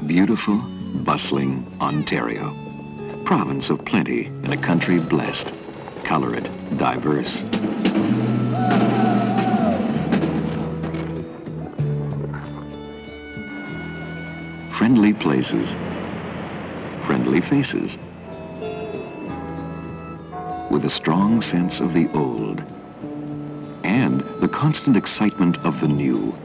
Beautiful, bustling Ontario, province of plenty in a country blessed, colored, diverse. Friendly places, friendly faces, with a strong sense of the old and the constant excitement of the new.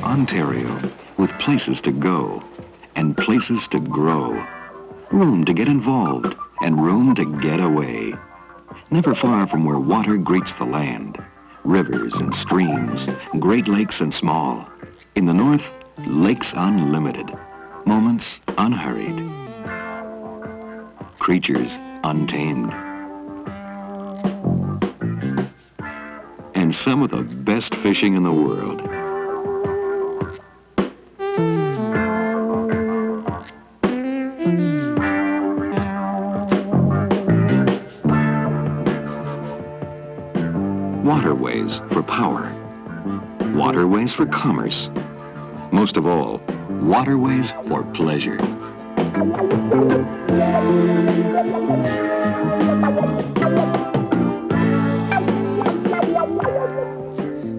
Ontario, with places to go and places to grow, room to get involved and room to get away. Never far from where water greets the land, rivers and streams, great lakes and small. In the north, lakes unlimited, moments unhurried, creatures untamed, and some of the best fishing in the world. Waterways for power, waterways for commerce, most of all, waterways for pleasure.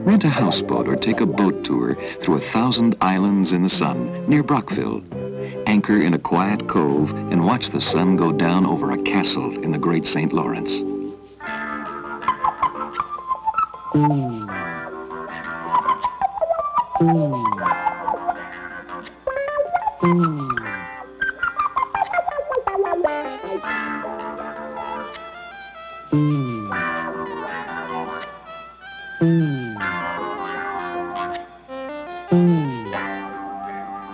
Rent a houseboat or take a boat tour through 1,000 islands in the sun near Brockville. Anchor in a quiet cove and watch the sun go down over a castle in the Great St. Lawrence.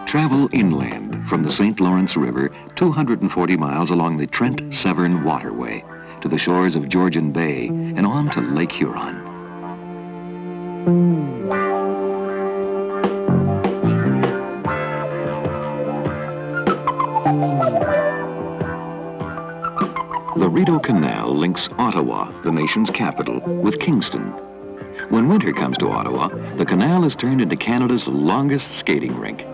Travel inland from the St. Lawrence River 240 miles along the Trent-Severn Waterway to the shores of Georgian Bay and on to Lake Huron. The Rideau Canal links Ottawa, the nation's capital, with Kingston. When winter comes to Ottawa, the canal is turned into Canada's longest skating rink.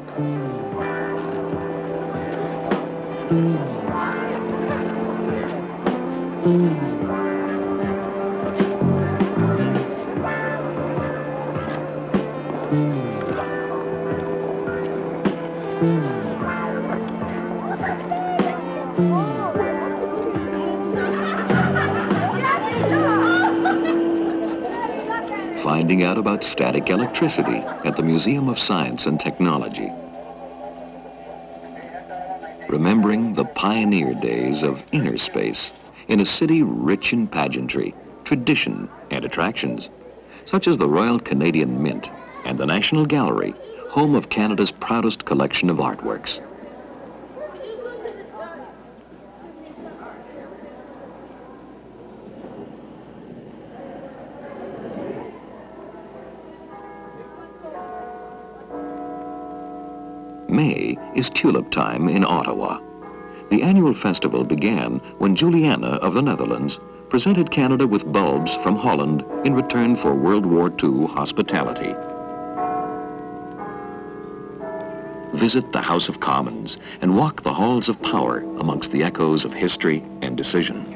Finding out about static electricity at the Museum of Science and Technology. Remembering the pioneer days of inner space in a city rich in pageantry, tradition, and attractions, such as the Royal Canadian Mint and the National Gallery, home of Canada's proudest collection of artworks. May is tulip time in Ottawa. The annual festival began when Juliana of the Netherlands presented Canada with bulbs from Holland in return for World War II hospitality. Visit the House of Commons and walk the halls of power amongst the echoes of history and decision.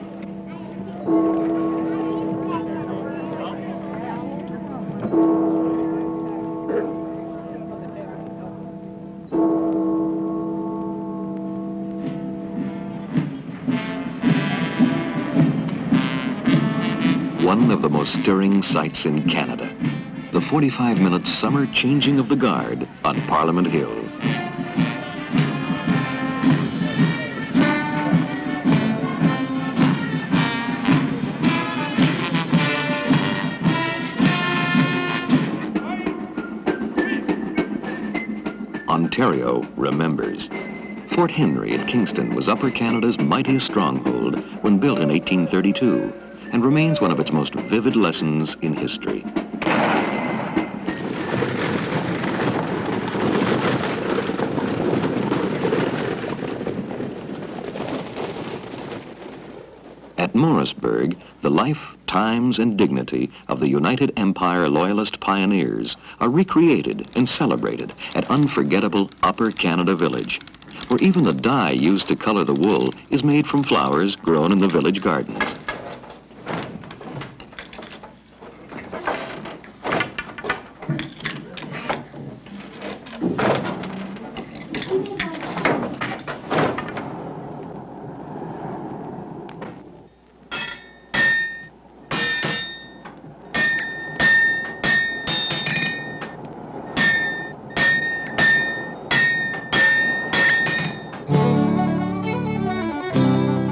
One of the most stirring sights in Canada, the 45-minute summer changing of the guard on Parliament Hill. Ontario remembers. Fort Henry at Kingston was Upper Canada's mightiest stronghold when built in 1832 and remains one of its most vivid lessons in history. At Morrisburg, the life, times, and dignity of the United Empire Loyalist pioneers are recreated and celebrated at unforgettable Upper Canada Village, where even the dye used to color the wool is made from flowers grown in the village gardens.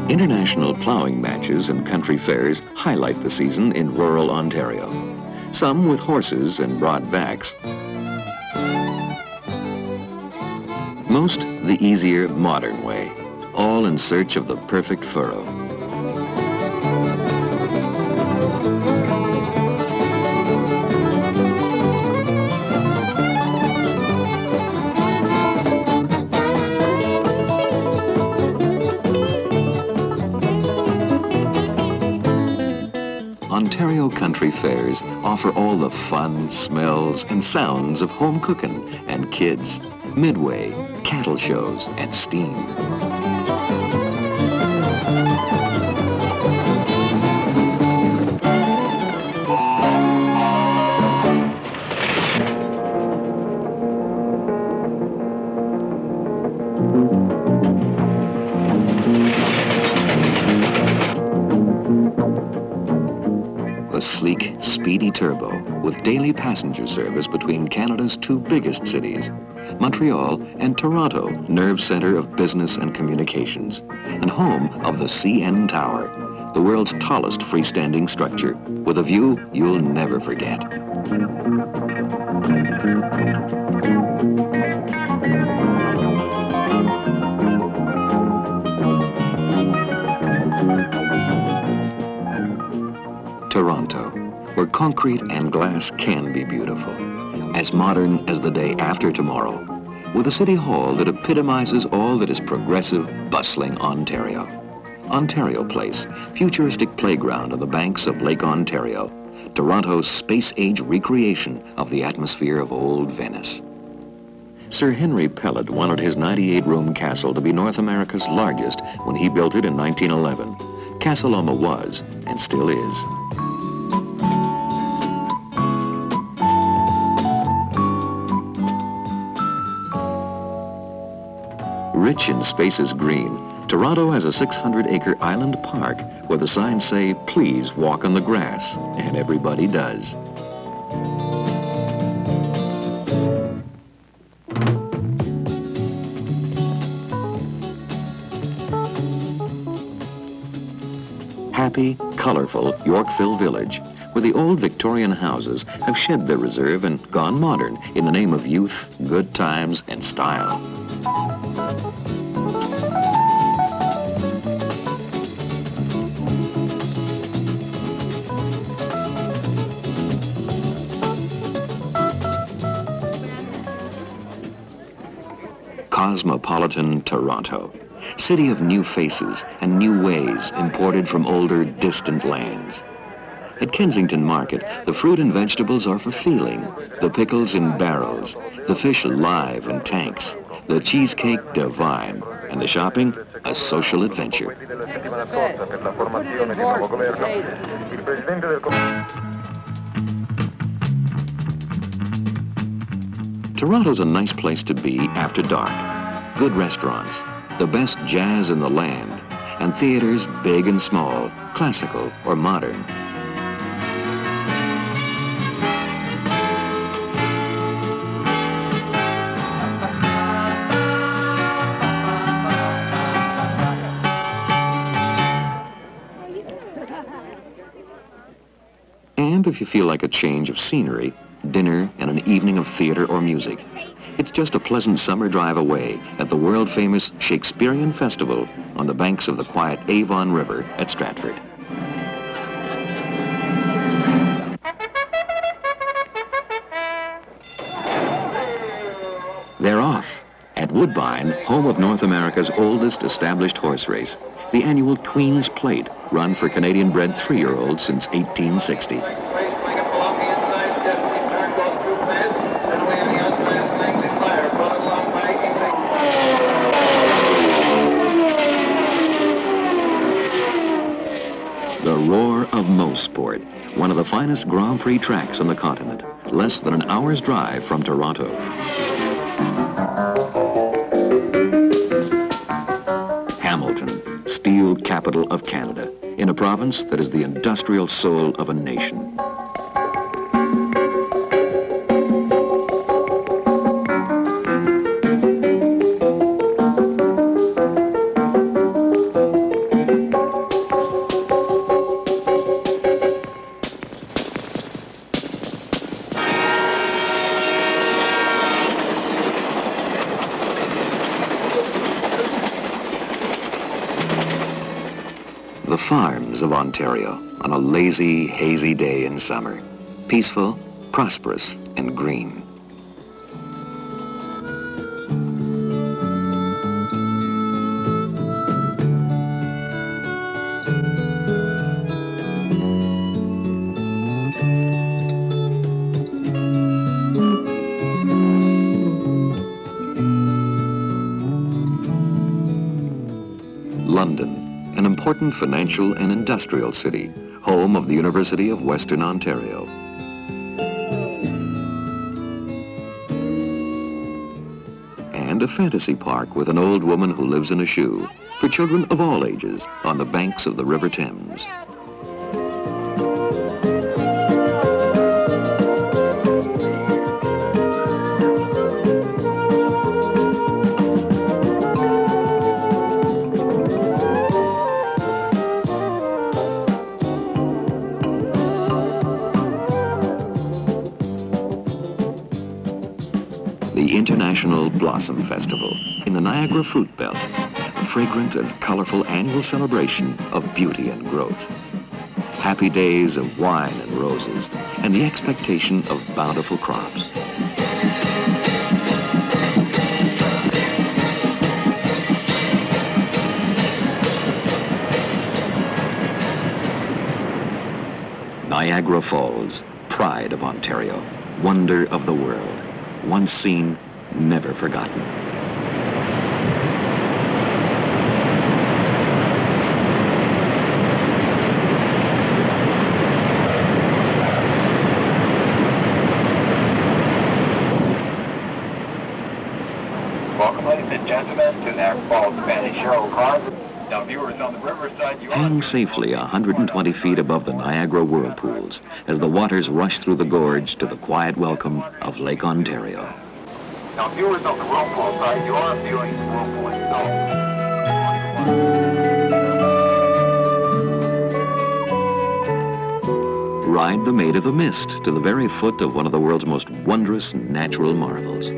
International plowing matches and country fairs highlight the season in rural Ontario, some with horses and broad backs, most the easier, modern way, all in search of the perfect furrow. Ontario country fairs offer all the fun, smells, and sounds of home cooking and kids, midway, cattle shows, and steam. A sleek, speedy turbo with daily passenger service between Canada's two biggest cities, Montreal and Toronto, nerve center of business and communications, and home of the CN Tower, the world's tallest freestanding structure, with a view you'll never forget. Toronto, where concrete and glass can be beautiful, as modern as the day after tomorrow, with a city hall that epitomizes all that is progressive, bustling Ontario. Ontario Place, futuristic playground on the banks of Lake Ontario, Toronto's space-age recreation of the atmosphere of old Venice. Sir Henry Pellet wanted his 98-room castle to be North America's largest when he built it in 1911. Castle Oma was, and still is. Rich in spaces green, Toronto has a 600-acre island park where the signs say, "Please walk on the grass," and everybody does. Happy, colorful Yorkville Village, where the old Victorian houses have shed their reserve and gone modern in the name of youth, good times, and style. Cosmopolitan Toronto, city of new faces and new ways imported from older, distant lands. At Kensington Market, the fruit and vegetables are for feeling, the pickles in barrels, the fish live in tanks, the cheesecake divine, and the shopping a social adventure. Toronto's a nice place to be after dark. Good restaurants, the best jazz in the land, and theaters big and small, classical or modern. And if you feel like a change of scenery, dinner and an evening of theater or music, it's just a pleasant summer drive away at the world-famous Shakespearean Festival on the banks of the quiet Avon River at Stratford. They're off at Woodbine, home of North America's oldest established horse race, the annual Queen's Plate, run for Canadian-bred 3-year-olds since 1860. The roar of Mosport, one of the finest Grand Prix tracks on the continent, less than an hour's drive from Toronto. Hamilton, steel capital of Canada, in a province that is the industrial soul of a nation. The farms of Ontario on a lazy, hazy day in summer. Peaceful, prosperous, and green. London, an important financial and industrial city, home of the University of Western Ontario. And a fantasy park with an old woman who lives in a shoe, for children of all ages, on the banks of the River Thames. The International Blossom Festival in the Niagara Fruit Belt, a fragrant and colorful annual celebration of beauty and growth. Happy days of wine and roses, and the expectation of bountiful crops. Niagara Falls, pride of Ontario, wonder of the world. Once seen, never forgotten. Welcome, ladies and gentlemen, to Niagara Falls Spanish Show Car. Now, viewers on the riverside, Hang safely 120 feet above the Niagara whirlpools as the waters rush through the gorge to the quiet welcome of Lake Ontario. Now, viewers on the whirlpool side, you are viewing the whirlpool itself. Ride the Maid of the Mist to the very foot of one of the world's most wondrous natural marvels.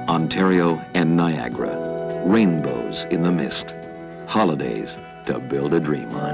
Ontario and Niagara, rainbows in the mist, holidays to build a dream on.